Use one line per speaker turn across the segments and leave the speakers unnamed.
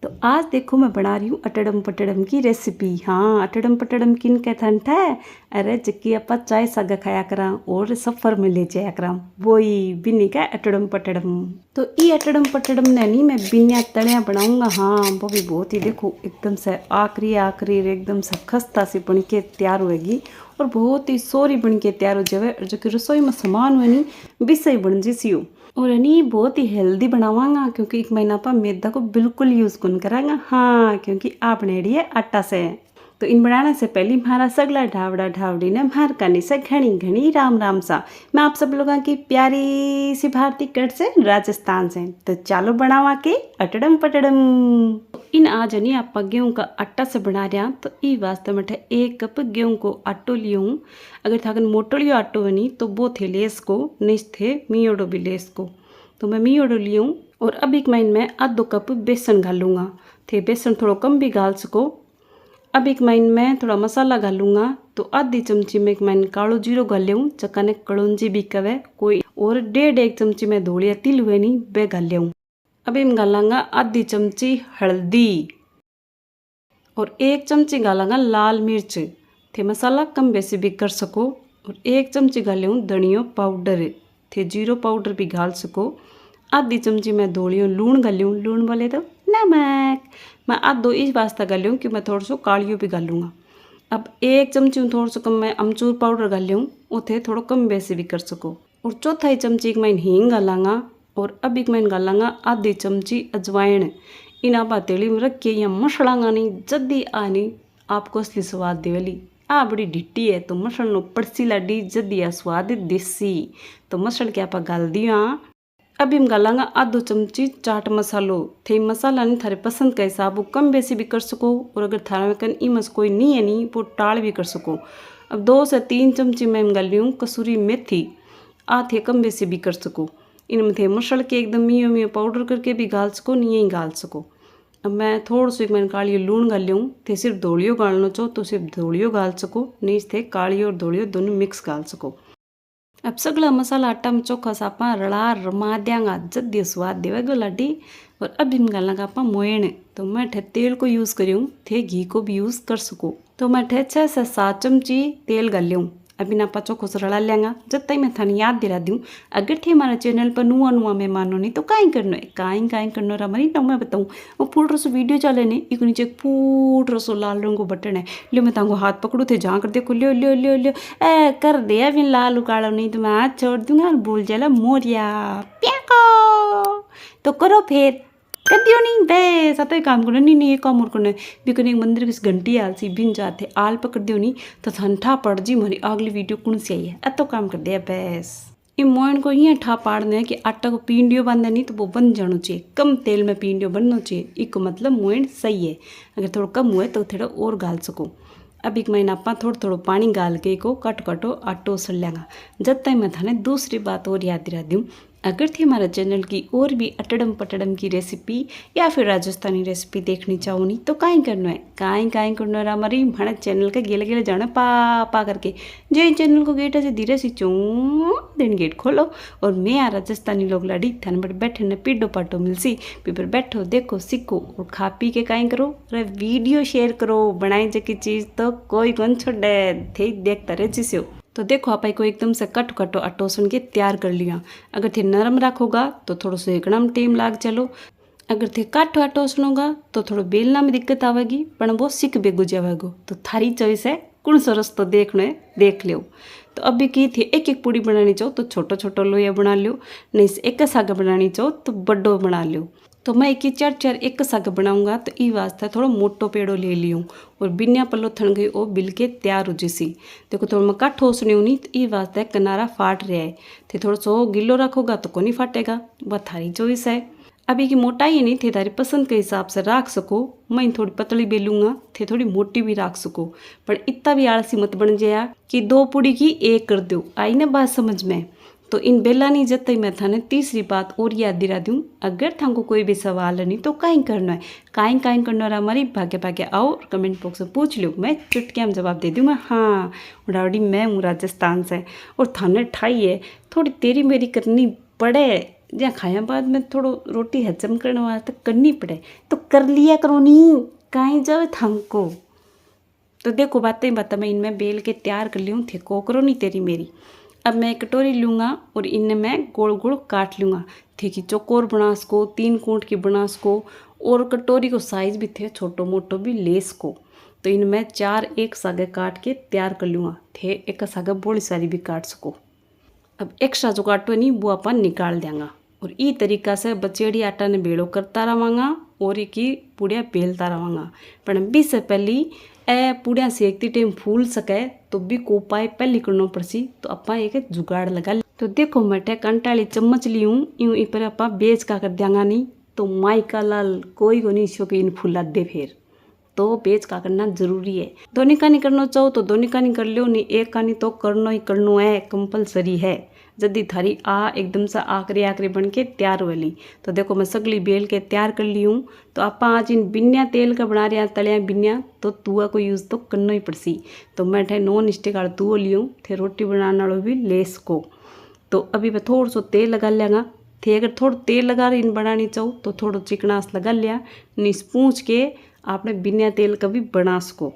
तो आज देखो मैं बना रही हूँ अटड़म पटड़म की रेसिपी। हाँ, अटड़म पटड़म किन के ठंड है। अरे जक्की अपा चाय साग खाया करा और सफ़र में ले जाया करा वही बिन्नी का अटड़म पटड़म। तो ये अटड़म पटड़म ने नहीं मैं बिन्या तड़िया बनाऊंगा। हाँ, वो भी बहुत ही देखो एकदम से आखिरी आखिरी एकदम से खस्ता सी बन के तैयार होएगी और बहुत ही सोरी बन के तैयार हो जाए। जो कि रसोई में सामान हुए नहीं बिसई बन जैसी हो और नहीं बहुत ही हेल्दी बनावांगा क्योंकि एक महीना पर मैदा को बिल्कुल यूज़ कौन करांगा। हाँ, क्योंकि आप बनेड़ी है आटा से। तो इन बनाने से पहले हमारा सगला ढावड़ा ढावड़ी ने मार करने से घनी घनी राम राम सा। मैं आप सब लोगों की प्यारी सी भारतीय कट से राजस्थान से। तो चलो बनावा के अटड़म पटड़म। इन आज नहीं आप गेहूँ का आटा से बना रहा तो ई वास्ते मैं 1 कप गेहूँ को आटो लियूँ। अगर थाकन मोटलियो आटो बनी तो वो थे लेस को नहीं थे मीओडो भी लेस को। तो मैं मीओडो लियूँ और अब एक माइन में आधो कप बेसन घालूँगा। थे बेसन थोड़ा कम भी घाल सको। अब एक माइन में थोड़ा मसाला घालूँगा तो आधी चमची में एक माइन कालो जीरो घालूँ चक्का कड़ौंजी भी कवे कोई और 1.5 चमची में धोलिया तिल हुए नहीं वे घालूँ। अब इन घालांगा आधी चमची हल्दी और 1 चमची घालांगा लाल मिर्च। थे मसाला कम बेसी भी कर सको और 1 चमची घालूँ धनिया पाउडर थे जीरो पाउडर भी घाल सको। आधी चमची मैं धोलियों लूण घालूँ लूण बोले तो नमक मैं आधो इस वास्ता घालूँ कि मैं थोड़ा सो कालियो भी घालूँगा। अब 1 चमची थोड़ा सो कम मैं अमचूर पाउडर घालूँ उथे थोड़ा कम बेसी भी कर सको और चौथाई चमची एक मैं हींग घालांगा और अब एक मैं घालांगा आधी चमची अजवाइन। इन आप हथेली में रख के या मसलांगा नहीं जल्दी आनी आपको असली स्वाद देवली। आ बड़ी डिट्टी है तो मसल नो पड़सी लाडी जल्दी आ स्वाद देसी। तो मसल के आप गाल दिया। अब हम गालांगा आधो चमची चाट मसालो। थे मसाला नहीं थारे पसंद का हिसाब कम बेसी भी कर सको और अगर थारा में कन इमस कोई नहीं है नहीं वो टाल भी कर सको। अब 2 से 3 चमची में हम गालूँ कसूरी मेथी आ थे कम बेसी भी कर सको। इनमें थे मसल के एकदम मियो मियो पाउडर करके भी गाल सको नहीं ही गाल सको। अब मैं थोड़ा सो एक मैंने काली लूण घालूँ थे सिर्फ धोलियो गालना चाहो तो सिर्फ धोलियो गाल सको नहीं थे काली और धोलियो दोनों मिक्स गाल सको। अब सगला मसाला आटा में चोखा सा आप रला रमा देंगा जल्दी स्वाद देवेगा लाडी। और अब इन गालना आप मोयण तो मैं तेल को यूज़ करूँ थे घी को भी यूज़ कर सकूँ। तो मैं 6 से 7 चमची तेल घालूँ। अब इन आप चोखो से रला लेंगा जब तक मैं थाने याद दिला दूँ। अगर थे हमारे चैनल पर नुआ नुआ मेहमानो नहीं तो काई करना है काई करना रहा तो मैं बताऊँ वो फूट रसो वीडियो चले नहीं एक नीचे फूट रसो लाल रंग को बटन है लियो मैं तांगो हाथ पकड़ू थे जहाँ कर देखो लियो लियो लियो लियो ए कर दे अभी लाल उकाड़ो नहीं तो मैं हाथ छोड़ दूंगा और भूल जाला मोरिया प्याको। तो करो फिर कर दियो नहीं बे साथ ही काम करो नहीं ये काम और करना बिकन एक मंदिर की घंटी आलसी बिन जाते आल पकड़ दियो नहीं तो ठंडा पड़ जी हमारी अगली वीडियो कौन सी आई है अतो काम कर दिया बस। ये मोयन को यहाँ ठा पाड़ना है कि आटा को पींडियो बांधे नहीं तो वो बन जाना चाहिए कम तेल में पींडियो बनना चाहिए इको मतलब मोयन सही है। अगर थोड़ा कम हुए तो थोड़ा और गाल सको। अब एक महीना आप थोड़ा थोड़ा पानी गाल के को कट कटो आटो सड़ लेंगा। जब तक मैं थाने दूसरी बात और याद दिला दूँ अगर थी हमारे चैनल की और भी अटड़म पटड़म की रेसिपी या फिर राजस्थानी रेसिपी देखनी चाहो नहीं तो काई करना है काई करना है हमारी हमारे चैनल के गेले गेले जाना पा करके जो चैनल को गेट ऐसे धीरे से चूँ दिन गेट खोलो और मैं आ राजस्थानी लोग लाड़ी थाने पर बैठे न पीडो पाटो मिलसी पेपर बैठो देखो सीखो और खा पी के काई करो अरे वीडियो शेयर करो बनाई जकी चीज़ तो कोई कौन छोड़े थे देखता रहे जिसे। तो देखो आप को एकदम से कट कटो आटो सन के तैयार कर लिया। अगर थे नरम रखोगा तो थोड़ा सा एकदम टाइम लाग चलो। अगर थे काटो आटो सुनोगा तो थोड़ा बेलना में दिक्कत आवेगी पर वो सीख बेगो जावेगो। तो थारी चॉइस है कौन सा रस्तो देखना है देख लो। तो अभी की थी एक एक पूड़ी बनानी चाहो तो छोटो छोटो लोया बना लो नहीं से एक साग बनानी चाहो तो बड्डो बना लो। तो मैं एक चार एक साग बनाऊंगा तो ई वास्ते थोड़ा मोटो पेड़ो ले लियो और बिन्या पल्लो थन गई वो बिल के तैयार हो जैसी। देखो थोड़ा मैं काठो सुनियो नहीं तो ई वास्ते किनारा फाट रहा है थे थोड़ा सो गिल्लो रखोगा तो को नहीं फाटेगा वह थारी चॉइस है। अभी की मोटाई नहीं थे थारी पसंद के हिसाब से रख सको। मैं थोड़ी पतली बेलूँगा थे थोड़ी मोटी भी रख सको पर इतना भी आलसी मत बन जाया कि 2 पूड़ी की 1 कर दो आई ना बात समझ में। तो इन बेला नहीं जब तक मैं थाने तीसरी बात और याद दिला दूँ अगर थाको कोई भी सवाल नहीं तो काई करना है काई करना है हमारी भाग्य भाग्य आओ कमेंट बॉक्स में पूछ लो मैं चुटकिया में जवाब दे दूँ। मैं हाँ उड़ावड़ी मैं हूँ राजस्थान से और थाने ठाई है थोड़ी तेरी मेरी करनी पड़े जहाँ खाया बाद में थोड़ो रोटी हजम करने वास्ते करनी पड़े तो कर लिया करो नी, कहीं जावे थमको। तो देखो बातें मैं इनमें बेल के तैयार कर लूँ, थे को करो नहीं तेरी मेरी। अब मैं एक कटोरी लूँगा और इनमें मैं गोल गोल काट लूँगा, थे कि चौकोर बना सको, 3 कोट की बना सको, और कटोरी को साइज़ भी थे छोटो मोटो भी ले सको। तो इनमें 4 एक सागे काट के तैयार कर लूँगा, थे एक सागे बोली सारी भी काट सको। अब एक्स्ट्रा जो काटो नहीं वो अपन निकाल देंगे। और ई तरीका से बचेड़ी आटा ने बेड़ो करता रहांगा और की पूड़िया बेलता रहांगा। पर भी से पहली ए पूड़िया सेकती टाइम फूल सके तो भी को उपाय पहले करना पड़सी। तो अपा एक जुगाड़ लगा। तो देखो मटे कंटाली चम्मच ली हूँ, यूँ ई पर अपा बेच का कर देंगा नहीं तो माई का लाल कोई को नहीं शो के इन फूला दे फिर। तो बेच का करना जरूरी है। दोनों का नहीं करना चाहो तो दोनों का नहीं कर लो, नहीं एक का नहीं तो करना ही करना है, कंपलसरी है। जल्दी थारी एकदम से आखरी बन के तैयार वाली। तो देखो मैं सगली बेल के तैयार कर ली हूँ। तो आप आज इन बिन्या तेल का बना रहे हैं तलिया बिन्या, तो तुआ को यूज़ तो करना ही पड़सी। तो मैं ठे नॉन स्टिक वाला तुओ लियूँ, थे रोटी बनाने वालों भी ले सको। तो अभी मैं थोड़ा सा तेल लगा लेंगा, थे अगर थोड़ा तेल लगा रही इन बनानी चाहो तो थोड़ा चिकनास लगा लिया, निस पूछ के आपने बिना तेल का भी बना सको।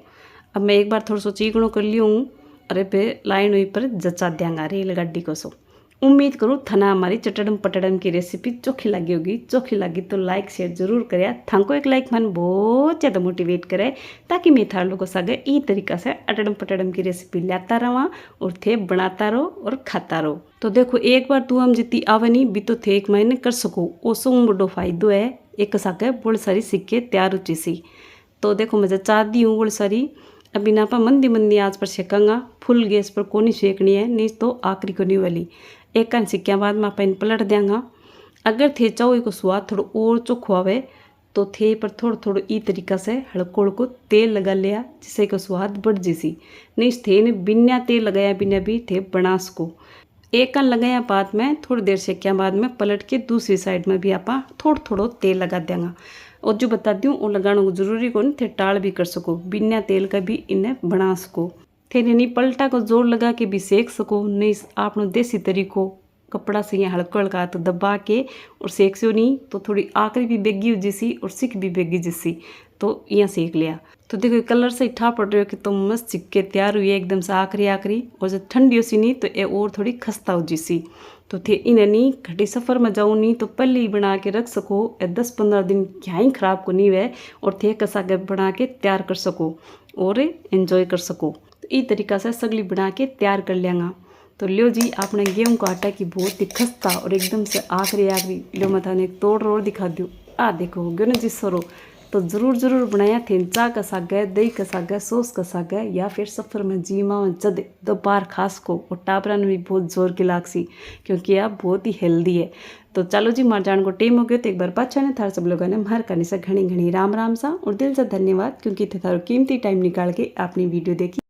अब मैं एक बार थोड़ा सा चिकनो कर लिया हूँ, अरे पे लाइन हुई पर जचा देंगा रेल गड्डी को। सो उम्मीद करूँ थना हमारी चटड़म पटड़म की रेसिपी चोखी लगी होगी। चोखी लगी तो लाइक शेयर जरूर करे, थको एक लाइक मन बहुत ज़्यादा मोटिवेट करे, ताकि मैं थार लोगों सागे ई तरीका से अटड़म पटड़म की रेसिपी लाता रहा और थे बनाता रहो और खाता रहो। तो देखो एक बार तू हम जितनी आवे नहीं भी तो थे एक महीने कर सको, ओसो बड़ो फायदो है। एक सागे बहुत सारी सिक्के तैयार हो सी। तो देखो मैं चाह दी हूँ बहुत सारी। अभी ना पा मंदी मंदी आँच पर सेकांगा, फुल गैस पर कोनी सेकनी है, नहीं तो आखिरी को नहीं वाली। एक कान सिक्किया बाद में आप इन पलट देंगा। अगर थे चाहो को स्वाद थोड़ा और चोखो आवे तो थे पर थोड़ा थोड़ा ई तरीका से हड़को हड़को तेल लगा लिया, जिससे को स्वाद बढ़ जैसी। नहीं थे ने बिना तेल लगाया बिना भी थे बना सको। एक कान लगाया बाद में थोड़ी देर सेकिया बाद में पलट के दूसरी साइड में भी आप थोड़ा थोड़ा तेल लगा देंगा। और जो बता दूँ वो लगाना जरूरी को नहीं, थे टाल भी कर सको, बिना तेल का भी इन्हें बना सको। थे नहीं पलटा को जोर लगा के भी सेक सको, नहीं आप देसी तरीको कपड़ा से यहाँ हल्का हल्का तो दबा के और सेक सो नहीं तो थोड़ी आखिरी भी बेगी हो जैसी और सिक भी बेगी जैसी। तो यहाँ सेक लिया। तो देखो कलर से ठा पड़ रहे हो कि तो मस्त सिक्के तैयार हुई है एकदम से आखिरी। और जब ठंडी हो सी नहीं तो ये और थोड़ी खस्ता हो जैसी। तो थे इन्हें नहीं घटी सफ़र में जाऊँ नहीं तो पहले ही बना के रख सको, 10-15 दिन क्या ही ख़राब को नहीं हुए और थे कसा के बना के तैयार कर सको और एंजॉय कर सको। तो इस तरीका से सगली बना के तैयार कर लेंगा। तो लियो जी आपने गेहूं का आटा की बहुत ही खस्ता और एकदम से आखिरी लियो मैं थाने एक तोड़ रोड़ दिखा दूँ। देखो हो गयो ना जी सरो। तो ज़रूर बनाया थे, चा का साग है, दही का साग है, सॉस का साग है, या फिर सफ़र में जीमा जद दोपहर खास को और टाबरा ने भी बहुत जोर की लागसी, क्योंकि आप बहुत ही हेल्दी है। तो चलो जी मार जान को टेम हो गयो तो एक बार पाछा ने थार सब लोगों ने मार करने से घनी घनी राम राम सा और दिल से धन्यवाद, क्योंकि थे थारो कीमती टाइम निकाल के अपनी वीडियो देखी।